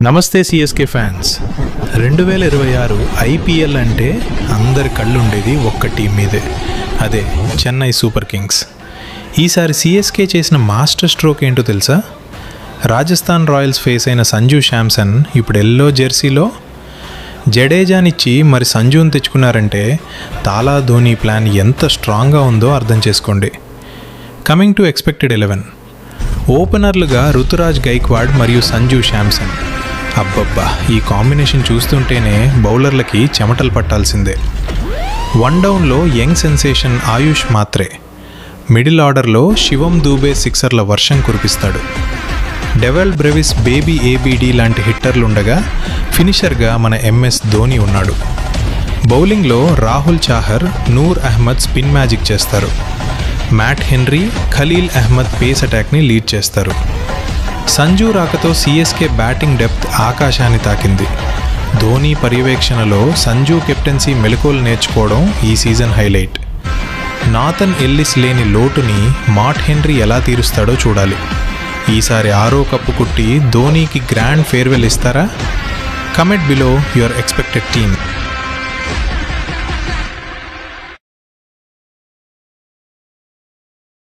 నమస్తే CSK fans. 2026 IPL అంటే అందరి కళ్ళు ఉండేది ఒక్క టీం మీదే, అదే చెన్నై సూపర్ కింగ్స్. ఈసారి సిఎస్కే చేసిన మాస్టర్ స్ట్రోక్ ఏంటో తెలుసా? రాజస్థాన్ రాయల్స్ ఫేస్ అయిన సంజు శాంసన్ ఇప్పుడు ఎల్లో జెర్సీలో జడేజానిచ్చి మరి సంజుని తెచ్చుకున్నారంటే తాలా ధోని ప్లాన్ ఎంత స్ట్రాంగ్గా ఉందో అర్థం చేసుకోండి. కమింగ్ టు ఎక్స్పెక్టెడ్ 11, ఓపెనర్లుగా రుతురాజ్ గైక్వాడ్ మరియు సంజు శాంసన్. అబ్బబ్బా, ఈ కాంబినేషన్ చూస్తుంటేనే బౌలర్లకి చెమటలు పట్టాల్సిందే. వన్ డౌన్లో young sensation Ayush Mhatre, middle ఆర్డర్లో శివం దూబే సిక్సర్ల వర్షం కురిపిస్తాడు. డెవెల్ బ్రెవిస్, బేబీ ఏబీడీ లాంటి హిట్టర్లుండగా ఫినిషర్గా మన ఎంఎస్ ధోని ఉన్నాడు. బౌలింగ్లో రాహుల్ చాహర్, నూర్ అహ్మద్ స్పిన్ మ్యాజిక్ చేస్తారు. Matt Henry, Khaleel Ahmed pace అటాక్ని లీడ్ చేస్తారు. సంజు రాకతో సిఎస్కే బ్యాటింగ్ డెప్త్ ఆకాశాన్ని తాకింది. ధోని పర్యవేక్షణలో సంజు కెప్టెన్సీ మెలకువలు నేర్చుకోవడం ఈ సీజన్ హైలైట్. నాథన్ ఎల్లిస్ లేని లోటుని మాట్ హెన్రీ ఎలా తీరుస్తాడో చూడాలి. ఈసారి 6వ కప్పు కుట్టి ధోనీకి గ్రాండ్ ఫేర్వెల్ ఇస్తారా? Comment below your expected team.